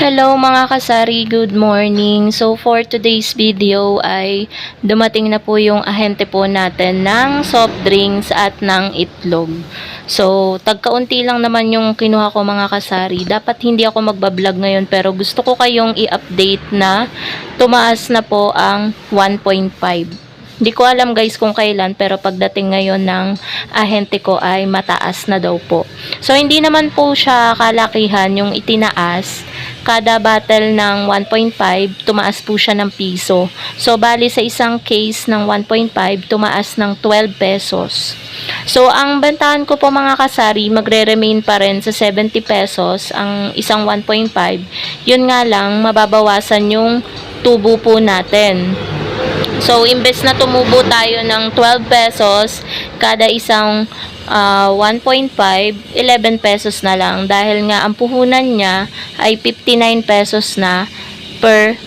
Hello mga kasari, good morning. So for today's video ay dumating na po yung ahente po natin ng soft drinks at ng itlog. So tagkaunti lang naman yung kinuha ko mga kasari. Dapat hindi ako magbablog ngayon pero gusto ko kayong i-update na tumaas na po ang 1.5. Hindi ko alam guys kung kailan pero pagdating ngayon ng ahente ko ay mataas na daw po. So hindi naman po siya kalakihan yung itinaas. Kada bottle ng 1.5 tumaas po siya ng piso. So bali sa isang case ng 1.5 tumaas ng 12 pesos. So ang bentahan ko po mga kasari magre-remain pa rin sa 70 pesos ang isang 1.5. Yun nga lang mababawasan yung tubo po natin. So, imbes na tumubo tayo ng 12 pesos, kada isang 1.5, 11 pesos na lang. Dahil nga, ang puhunan niya ay 59 pesos na per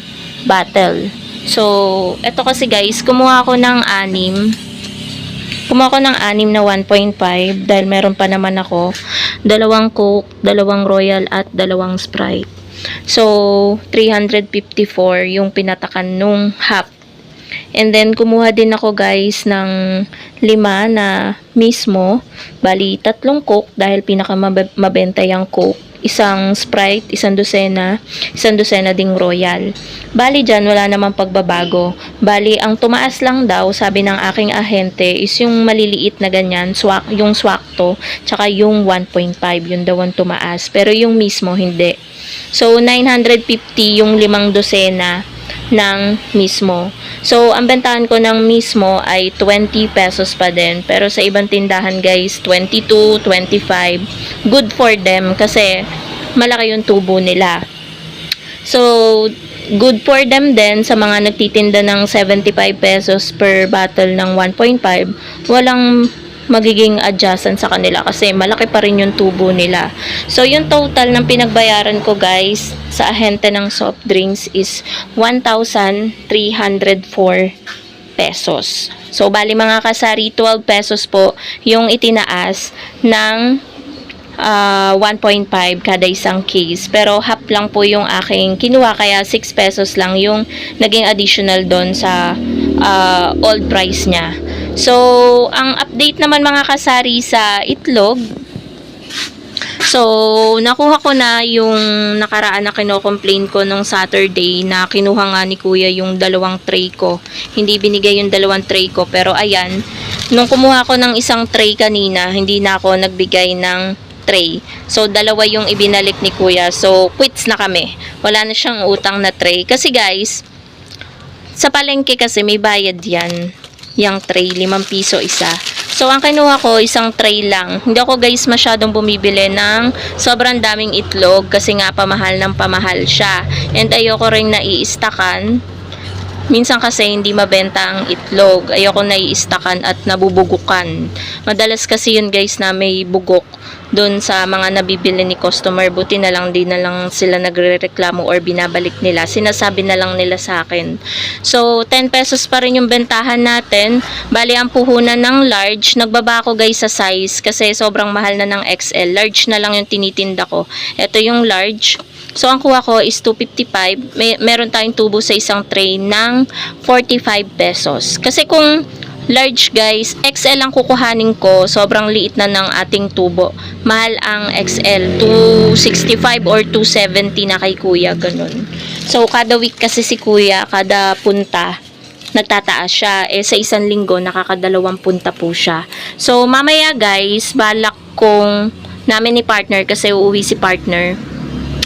bottle. So, eto kasi guys, kumuha ako ng 6. Kumuha ko ng 6 na 1.5 dahil meron pa naman ako 2 Coke, 2 Royal at 2 Sprite. So, 354 yung pinatakan nung half. And then, kumuha din ako guys ng 5 na mismo. Bali, 3 Coke dahil pinakamabenta yung Coke. Isang Sprite, isang dosena ding Royal. Bali dyan, wala namang pagbabago. Bali, ang tumaas lang daw, sabi ng aking ahente, is yung maliliit na ganyan, yung swakto, tsaka yung 1.5, yun daw ang tumaas. Pero yung mismo, hindi. So, 950 yung 5 dosena ng mismo. So, ang bentahan ko ng mismo ay 20 pesos pa din. Pero sa ibang tindahan guys, 22, 25. Good for them kasi malaki yung tubo nila. So, good for them din sa mga nagtitinda ng 75 pesos per bottle ng 1.5. Walang magiging adjustment sa kanila kasi malaki pa rin yung tubo nila. So, yung total ng pinagbayaran ko guys sa ahente ng soft drinks is 1,304 pesos. So, bali mga kasari, 12 pesos po yung itinaas ng 1.5 kada isang case. Pero half lang po yung aking kinuha kaya 6 pesos lang yung naging additional doon sa old price niya. So, ang update naman mga kasari sa itlog. So, nakuha ko na yung nakaraan na kino-complain ko nung Saturday na kinuha nga ni Kuya yung 2 tray ko. Hindi binigay yung 2 tray ko pero ayan, nung kumuha ko ng isang tray kanina, hindi na ako nagbigay ng tray. So, 2 yung ibinalik ni Kuya. So, quits na kami. Wala na siyang utang na tray. Kasi guys, sa palengke kasi may bayad yan. Yang tray, 5 piso isa. So, ang kinuha ko, isang tray lang. Hindi ako guys masyadong bumibili ng sobrang daming itlog kasi nga pamahal ng pamahal siya. And ayoko rin naiistakan. Minsan kasi hindi mabenta ang itlog. Ayoko naiistakan at nabubugukan. Madalas kasi yun guys na may bugok doon sa mga nabibili ni customer. Buti na lang di na lang sila nagrereklamo or binabalik nila. Sinasabi na lang nila sa akin. So, 10 pesos pa rin yung bentahan natin. Bali, ang puhunan ng large. Nagbaba ako guys sa size kasi sobrang mahal na ng XL. Large na lang yung tinitinda ko. Ito yung large. So, ang kuha ko is 255. Meron tayong tubo sa isang tray ng 45 pesos. Kasi kung large guys, XL ang kukuhanin ko, sobrang liit na ng ating tubo. Mahal ang XL, 265 or 270 na kay Kuya, ganun. So, kada week kasi si Kuya, kada punta, nagtataas siya. Sa isang linggo, nakakadalawang punta po siya. So, mamaya guys, balak kong namin ni partner, kasi uuwi si partner,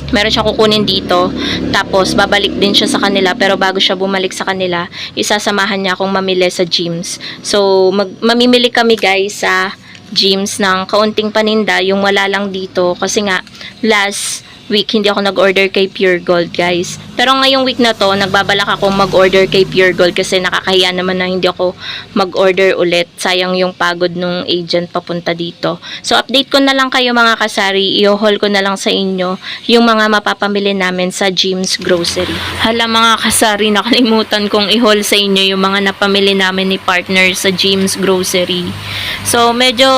meron siyang kukunin dito, tapos babalik din siya sa kanila, pero bago siya bumalik sa kanila, isasamahan niya akong mamili sa gyms. So, mamimili kami guys sa gyms ng kaunting paninda, yung wala lang dito, kasi nga, last week, hindi ako nag-order kay Pure Gold, guys. Pero ngayong week na to, nagbabalak akong mag-order kay Pure Gold kasi nakakahiya naman na hindi ako mag-order ulit. Sayang yung pagod nung agent papunta dito. So, update ko na lang kayo mga kasari. I-haul ko na lang sa inyo yung mga mapapamili namin sa Jim's Grocery. Hala mga kasari, nakalimutan kong i-haul sa inyo yung mga napamili namin ni partner sa Jim's Grocery. So, medyo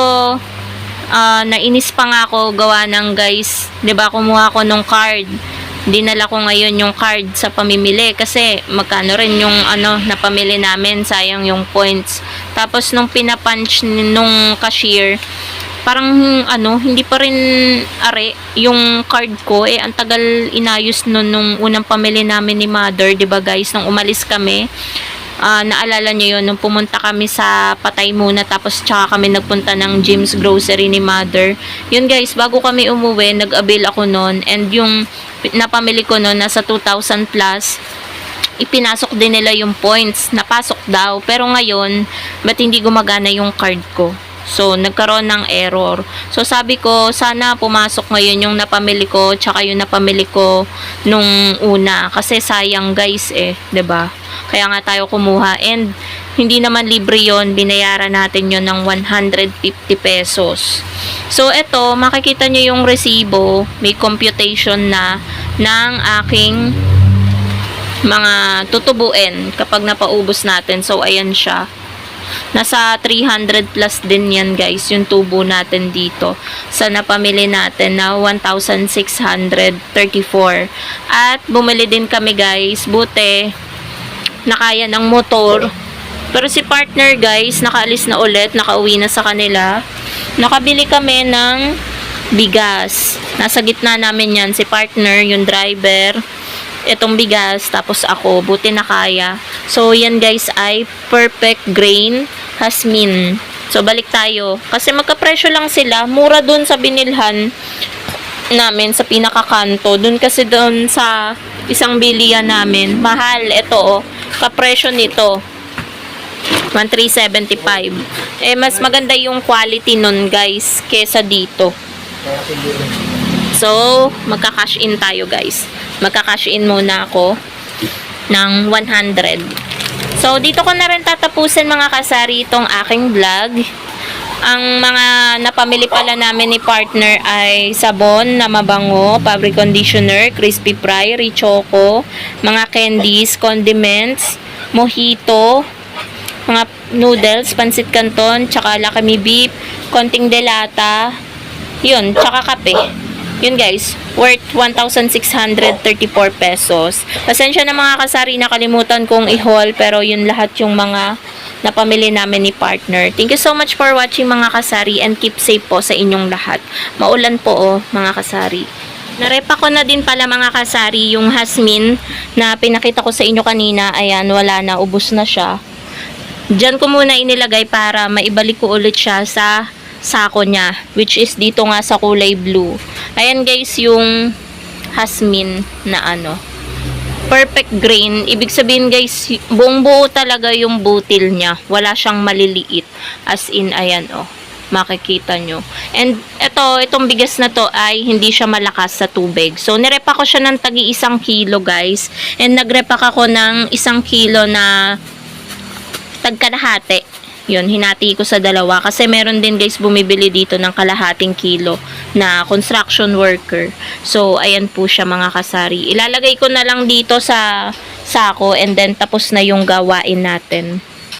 nainis pa nga ako gawa ng guys, 'di ba, kumuha ako ng card. dinala ko ngayon yung card sa pamimili kasi magkano rin yung napamili namin, sayang yung points. Tapos nung pinapunch nung cashier, parang hindi pa rin are yung card ko, ang tagal inayos nung unang pamili namin ni mother, 'di ba guys, nung umalis kami. Naalala nyo yun, nung pumunta kami sa Patay muna, tapos tsaka kami nagpunta ng Jim's Grocery ni mother. Yun guys, bago kami umuwi, nag-avail ako nun, and yung napamili ko nun, nasa 2,000 plus, ipinasok din nila yung points, napasok daw, pero ngayon, ba't hindi gumagana yung card ko? So, nagkaroon ng error. So, sabi ko, sana pumasok ngayon yung napamili ko, tsaka yung napamili ko nung una. Kasi sayang guys 'di ba? Kaya nga tayo kumuha. And, hindi naman libre yon, binayaran natin yon ng 150 pesos. So, eto, makikita nyo yung resibo, may computation na ng aking mga tutubuin kapag napaubos natin. So, ayan siya. Nasa 300 plus din yan guys, yung tubo natin dito sa napamili natin na 1,634. At bumili din kami guys, buti nakaya ng motor. Pero si partner guys, nakaalis na ulit, nakauwi na sa kanila. Nakabili kami ng bigas. Nasa gitna namin yan, si partner, yung driver, itong bigas, tapos ako, buti na kaya. So, yan guys ay perfect grain Hasmin. So, balik tayo. Kasi magkapresyo lang sila. Mura dun sa binilhan namin sa pinakakanto. Dun kasi dun sa isang bilihan namin. Mahal. Ito kapresyo nito. 1,375. Mas maganda yung quality nun guys kesa dito. So, magka-cash in tayo guys. Magka-cash in muna ako ng 100. So, dito ko na rin tatapusin mga kasari itong aking vlog. Ang mga napamili pala namin ni partner ay sabon na mabango, fabric conditioner, crispy fry, richoco, mga candies, condiments, mojito, mga noodles, pansit canton, tsaka lakami beef, konting delata, yun, tsaka kape. Yun guys, worth 1,634 pesos. Pasensya na mga kasari, nakalimutan kong i-haul, pero yun lahat yung mga napamili namin ni partner. Thank you so much for watching mga kasari, and keep safe po sa inyong lahat. Maulan po mga kasari. Narepa ko na din pala mga kasari yung Hasmin na pinakita ko sa inyo kanina. Ayan, wala na, ubos na siya. Diyan ko muna inilagay para maibalik ko ulit siya sa sako niya, which is dito nga sa kulay blue. Ayan guys, yung Hasmin na perfect grain. Ibig sabihin guys, buong buo talaga yung butil niya. Wala siyang maliliit. As in, ayan makikita nyo. And itong bigas na to ay hindi siya malakas sa tubig. So, nirepa ko siya ng tagi 1 kilo guys. And nagrepak ako ng 1 kilo na tagkalahati. Yun, hinati ko sa dalawa. Kasi meron din guys bumibili dito ng kalahating kilo na construction worker. So, ayan po siya mga kasari. Ilalagay ko na lang dito sa sako and then tapos na yung gawain natin.